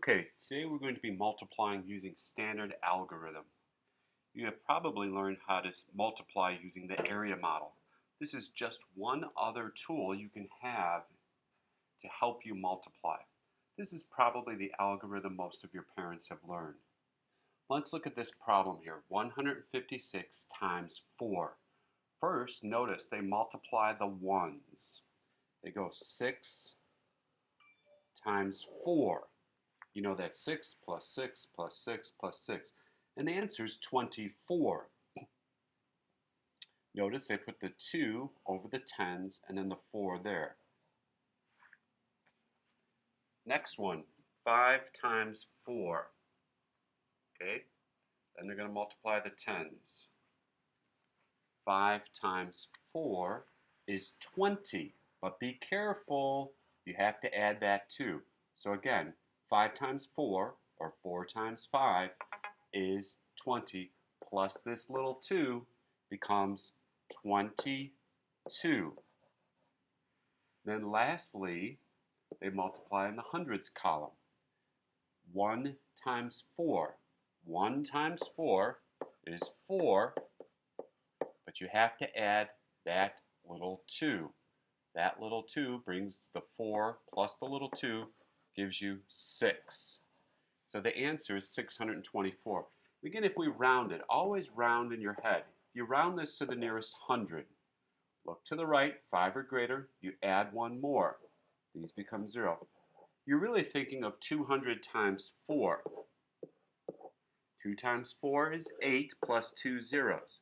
Okay, today we're going to be multiplying using standard algorithm. You have probably learned how to multiply using the area model. This is just one other tool you can have to help you multiply. This is probably the algorithm most of your parents have learned. Let's look at this problem here. 156 times 4. First, notice they multiply the ones. They go 6 times 4. You know that's 6 plus 6 plus 6 plus 6. And the answer is 24. Notice they put the 2 over the tens and then the 4 there. Next one, 5 times 4. Okay, then they're going to multiply the tens. 5 times 4 is 20. But be careful, you have to add that 2. So again, 5 times 4, or 4 times 5, is 20, plus this little 2 becomes 22. Then lastly, they multiply in the hundreds column. 1 times 4. 1 times 4 is 4, but you have to add that little 2. That little 2 brings the 4 plus the little 2 gives you 6. So the answer is 624. Again, if we round it, always round in your head. You round this to the nearest hundred. Look to the right, 5 or greater, you add 1 more. These become 0. You're really thinking of 200 times 4. 2 times 4 is 8 plus 2 zeros.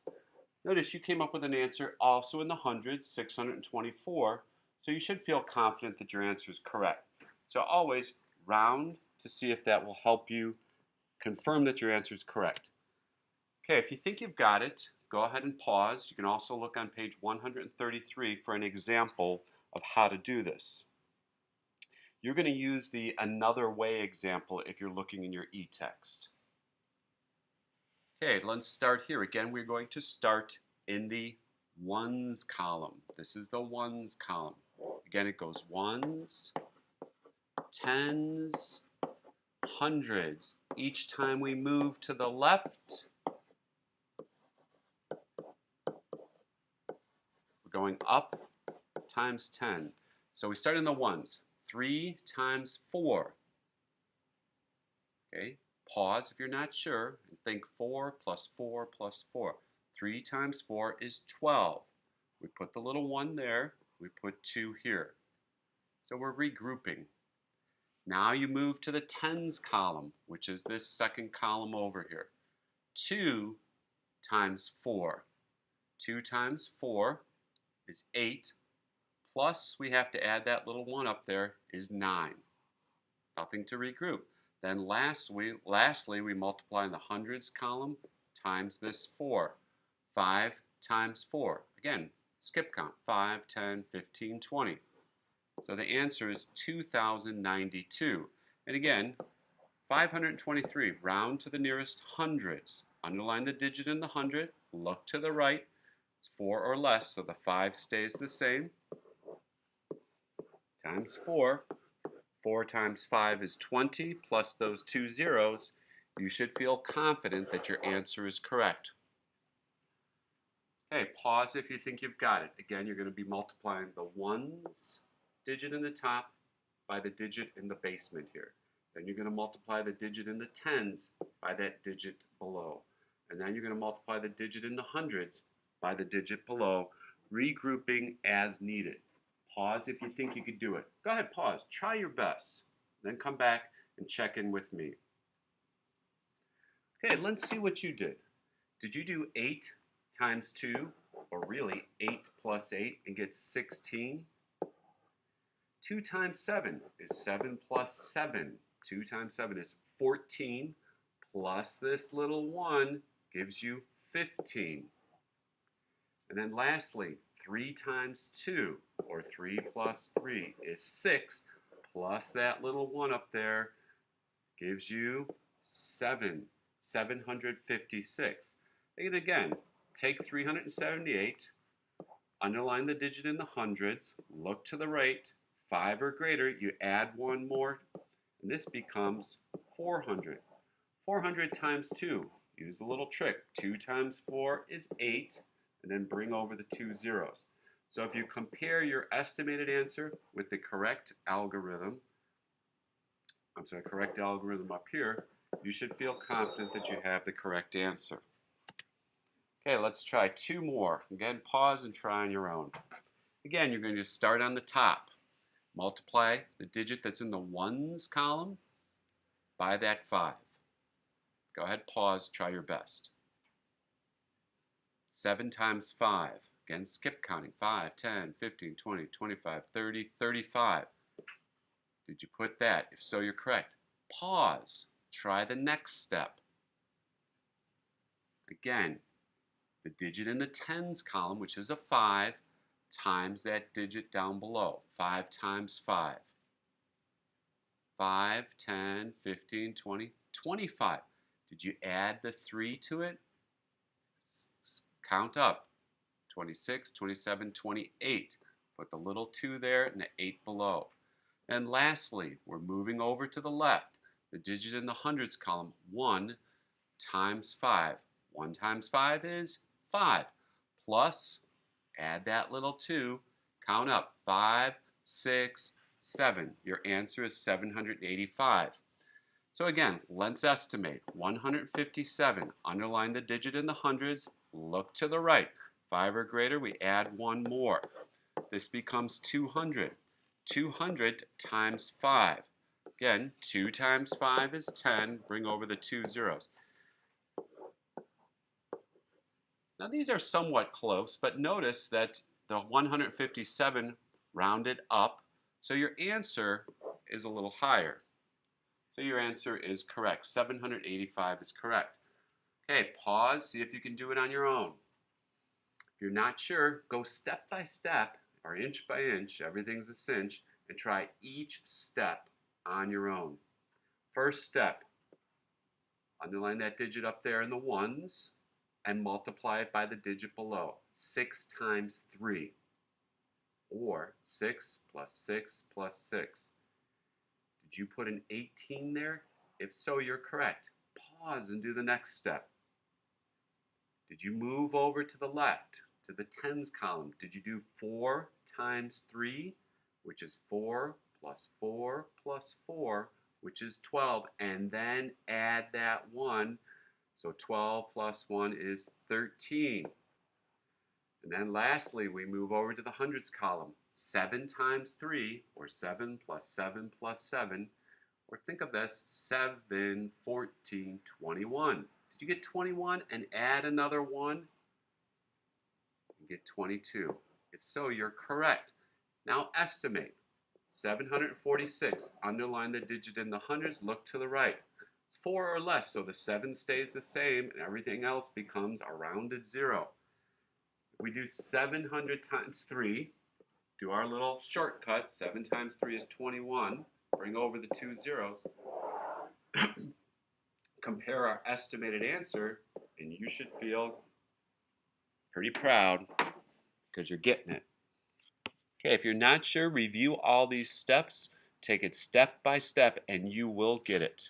Notice you came up with an answer also in the hundreds, 624, so you should feel confident that your answer is correct. So always round to see if that will help you confirm that your answer is correct. Okay, if you think you've got it, go ahead and pause. You can also look on page 133 for an example of how to do this. You're going to use the another way example if you're looking in your e-text. Okay, let's start here. Again, we're going to start in the ones column. This is the ones column. Again, it goes ones, tens, hundreds. Each time we move to the left, we're going up times 10. So we start in the ones. 3 times 4. Okay, pause if you're not sure and think 4 plus 4 plus 4. 3 times 4 is 12. We put the little 1 there. We put 2 here. So we're regrouping. Now you move to the tens column, which is this second column over here. 2 times 4. 2 times 4 is 8. Plus, we have to add that little 1 up there is 9. Nothing to regroup. Then lastly, we multiply in the hundreds column times this 4. 5 times 4. Again, skip count. 5, 10, 15, 20. So the answer is 2,092. And again, 523, round to the nearest hundreds. Underline the digit in the hundred. Look to the right. It's 4 or less, so the 5 stays the same. Times 4. 4 times 5 is 20, plus those 2 zeros. You should feel confident that your answer is correct. Okay, pause if you think you've got it. Again, you're going to be multiplying the ones digit in the top by the digit in the basement here. Then you're going to multiply the digit in the tens by that digit below. And then you're going to multiply the digit in the hundreds by the digit below, regrouping as needed. Pause if you think you could do it. Go ahead, pause. Try your best. Then come back and check in with me. Okay, let's see what you did. Did you do 8 times 2, or really 8 plus 8, and get 16? 2 times 7 is 7 plus 7. 2 times 7 is 14, plus this little 1 gives you 15. And then lastly, 3 times 2, or 3 plus 3, is 6, plus that little 1 up there gives you 7, 756. And again, take 378, underline the digit in the hundreds, look to the right, 5 or greater, you add 1 more, and this becomes 400. 400 times 2. Use a little trick. 2 times 4 is 8, and then bring over the 2 zeros. So if you compare your estimated answer with the correct algorithm, correct algorithm up here, you should feel confident that you have the correct answer. Okay, let's try 2 more. Again, pause and try on your own. Again, you're going to start on the top. Multiply the digit that's in the ones column by that 5. Go ahead, pause, try your best. 7 times 5. Again, skip counting. 5, 10, 15, 20, 25, 30, 35. Did you put that? If so, you're correct. Pause. Try the next step. Again, the digit in the tens column, which is a 5, times that digit down below. 5 times 5. 5, 10, 15, 20, 25. Did you add the 3 to it? Count up. 26, 27, 28. Put the little 2 there and the 8 below. And lastly, we're moving over to the left. The digit in the hundreds column, 1 times 5. 1 times 5 is 5. Plus, add that little 2. Count up. 5, 6, 7. Your answer is 785. So again, let's estimate. 157. Underline the digit in the hundreds. Look to the right. 5 or greater, we add 1 more. This becomes 200. 200 times 5. Again, 2 times 5 is 10. Bring over the 2 zeros. Now these are somewhat close, but notice that the 157 rounded up, so your answer is a little higher. So your answer is correct. 785 is correct. Okay, pause, see if you can do it on your own. If you're not sure, go step by step, or inch by inch, everything's a cinch, and try each step on your own. First step, underline that digit up there in the ones, and multiply it by the digit below. 6 times 3, or 6 plus 6 plus 6. Did you put an 18 there? If so, you're correct. Pause and do the next step. Did you move over to the left, to the tens column? Did you do 4 times 3, which is 4 plus 4 plus 4, which is 12, and then add that 1. So 12 plus 1 is 13. And then lastly, we move over to the hundreds column. 7 times 3, or 7 plus 7 plus 7, or think of this, 7, 14, 21. Did you get 21 and add another 1? You get 22. If so, you're correct. Now estimate. 746, underline the digit in the hundreds, look to the right. It's 4 or less, so the 7 stays the same and everything else becomes a rounded 0. If we do 700 times 3, do our little shortcut. 7 times 3 is 21. Bring over the 2 zeros. Compare our estimated answer, and you should feel pretty proud because you're getting it. Okay, if you're not sure, review all these steps. Take it step by step, and you will get it.